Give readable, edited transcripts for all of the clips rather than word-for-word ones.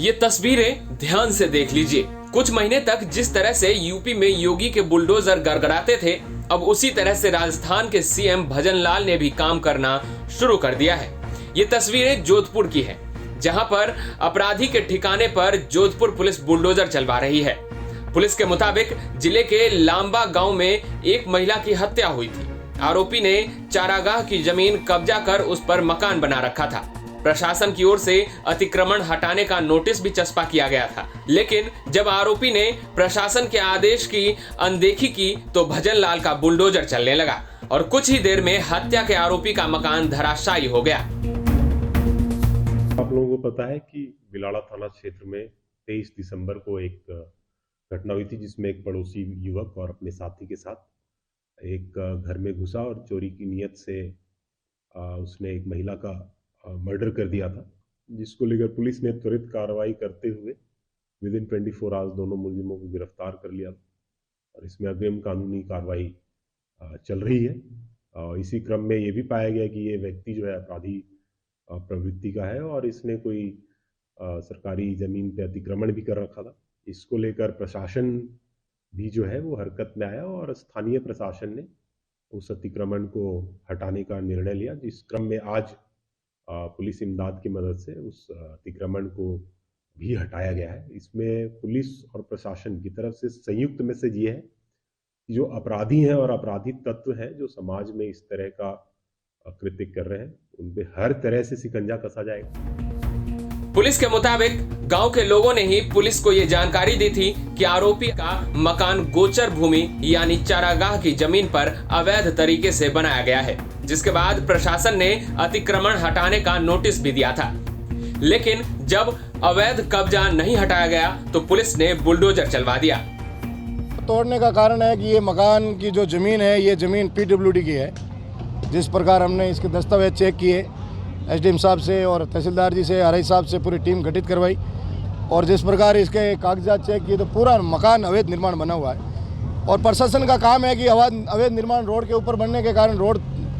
ये तस्वीरें ध्यान से देख लीजिए। कुछ महीने तक जिस तरह से यूपी में योगी के बुलडोजर गड़गड़ाते थे, अब उसी तरह से राजस्थान के सीएम भजन लाल ने भी काम करना शुरू कर दिया है। ये तस्वीरें जोधपुर की है, जहां पर अपराधी के ठिकाने पर जोधपुर पुलिस बुलडोजर चलवा रही है। पुलिस के मुताबिक जिले के लांबा गांव में एक महिला की हत्या हुई थी। आरोपी ने चारागाह की जमीन कब्जा कर उस पर मकान बना रखा था। प्रशासन की ओर से अतिक्रमण हटाने का नोटिस भी चस्पा किया गया था, लेकिन जब आरोपी ने प्रशासन के आदेश की अनदेखी की तो भजन लाल का बुलडोजर चलने लगा और कुछ ही देर में हत्या के आरोपी का मकान धराशायी हो गया। आप लोगों को पता है कि बिलाड़ा थाना क्षेत्र में 23 दिसंबर को एक घटना हुई थी, जिसमें एक पड़ोसी युवक और अपने साथी के साथ एक घर में घुसा और चोरी की नीयत से उसने एक महिला का मर्डर कर दिया था, जिसको लेकर पुलिस ने त्वरित कार्रवाई करते हुए विदिन 24 आवर्स दोनों मुलजिमों को गिरफ्तार कर लिया और इसमें अग्रिम कानूनी कार्रवाई चल रही है। इसी क्रम में ये भी पाया गया कि ये व्यक्ति जो है अपराधी प्रवृत्ति का है और इसने कोई सरकारी जमीन पे अतिक्रमण भी कर रखा था। इसको लेकर प्रशासन भी जो है वो हरकत में आया और स्थानीय प्रशासन ने उस अतिक्रमण को हटाने का निर्णय लिया, जिस क्रम में आज पुलिस इमदाद की मदद से उस अतिक्रमण को भी हटाया गया है। इसमें पुलिस और प्रशासन की तरफ से संयुक्त मैसेज ये है कि जो अपराधी हैं और आपराधिक तत्व हैं जो समाज में इस तरह का कृत्य कर रहे हैं, उन पे हर तरह से शिकंजा कसा जाएगा। पुलिस के मुताबिक गांव के लोगों ने ही पुलिस को ये जानकारी दी थी कि आरोपी का मकान गोचर भूमि यानी चारागाह की जमीन पर अवैध तरीके से बनाया गया है, जिसके बाद प्रशासन ने अतिक्रमण हटाने का नोटिस भी दिया था। लेकिन जब अवैध कब्जा नहीं हटाया गया तो पुलिस ने बुलडोजर चलवा दिया। तोड़ने का कारण है कि ये मकान की जो जमीन है, ये जमीन पीडब्ल्यूडी की है। जिस प्रकार हमने इसके दस्तावेज चेक किए एसडीएम साहब से और तहसीलदार जी से, आरआई साहब से पूरी टीम गठित करवाई और जिस प्रकार इसके कागजात चेक किए तो पूरा मकान अवैध निर्माण बना हुआ है। और प्रशासन का काम है कि अवैध निर्माण रोड के ऊपर बनने के कारण रोड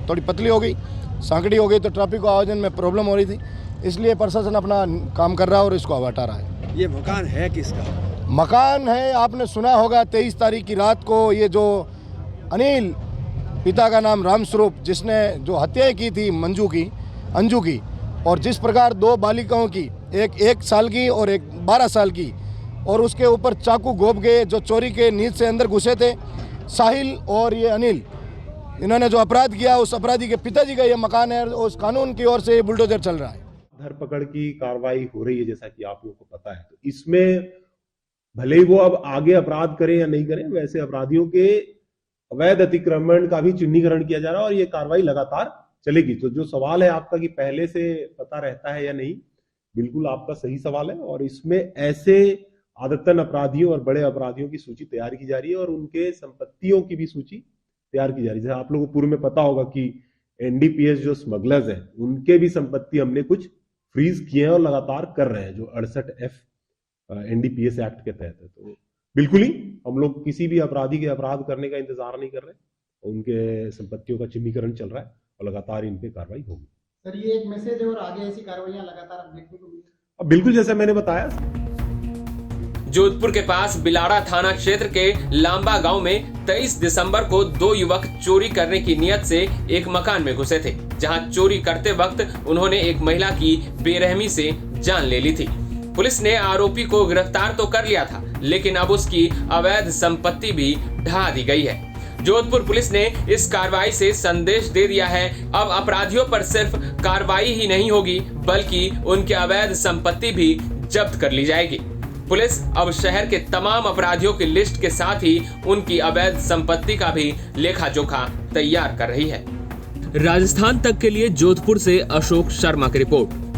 थोड़ी पतली हो गई, सांकड़ी हो गई, तो ट्रैफिक को आयोजन में प्रॉब्लम हो रही थी, इसलिए प्रशासन अपना काम कर रहा है और इसको हटा रहा है। ये मकान है किसका? मकान है, आपने सुना होगा 23 तारीख की रात को ये जो अनिल, पिता का नाम रामस्वरूप, जिसने जो हत्या की थी अंजू की, और जिस प्रकार दो बालिकाओं की, एक 1 साल की और एक 12 साल की, और उसके ऊपर चाकू घोंप गए, जो चोरी के नींद से अंदर घुसे थे, साहिल और ये अनिल, इन्होंने जो अपराध किया उस अपराधी के पिताजी का ये मकान है। उस कानून की ओर से ये बुलडोजर चल रहा है। धरपकड़ की कार्रवाई हो रही है, जैसा कि आप लोगों को पता है। तो इसमें भले ही वो अब आगे अपराध करें या नहीं करें, वैसे अपराधियों के अवैध अतिक्रमण का भी चिन्हीकरण किया जा रहा है और ये कार्रवाई लगातार चलेगी। तो जो सवाल है आपका कि पहले से पता रहता है या नहीं, बिल्कुल आपका सही सवाल है और इसमें ऐसे आदतन अपराधियों और बड़े अपराधियों की सूची तैयार की जा रही है और उनके संपत्तियों की भी सूची तैयार की जा रही है। जैसे आप लोगों को पूर्व में पता होगा कि एनडीपीएस जो स्मगलर्स हैं, उनके भी संपत्ति हमने कुछ फ्रीज किए हैं और लगातार कर रहे हैं, जो 68F एनडीपीएस एक्ट के तहत है। तो बिल्कुल ही हम लोग किसी भी अपराधी के अपराध करने का इंतजार नहीं कर रहे, उनके संपत्तियों का चिन्हीकरण चल रहा है और लगातार इन पे कार्रवाई होगी। सर, ये एक मैसेज है और आगे ऐसी कार्रवाइयां लगातार देखने को मिलेगी। अब बिल्कुल जैसा मैंने बताया, जोधपुर के पास बिलाड़ा थाना क्षेत्र के लांबा गांव में 23 दिसंबर को 2 युवक चोरी करने की नियत से एक मकान में घुसे थे, जहां चोरी करते वक्त उन्होंने एक महिला की बेरहमी से जान ले ली थी। पुलिस ने आरोपी को गिरफ्तार तो कर लिया था, लेकिन अब उसकी अवैध संपत्ति भी ढहा दी गई है। जोधपुर पुलिस ने इस कार्रवाई से संदेश दे दिया है, अब अपराधियों पर सिर्फ कार्रवाई ही नहीं होगी बल्कि उनके अवैध संपत्ति भी जब्त कर ली जाएगी। पुलिस अब शहर के तमाम अपराधियों की लिस्ट के साथ ही उनकी अवैध संपत्ति का भी लेखा जोखा तैयार कर रही है। राजस्थान तक के लिए जोधपुर से अशोक शर्मा की रिपोर्ट।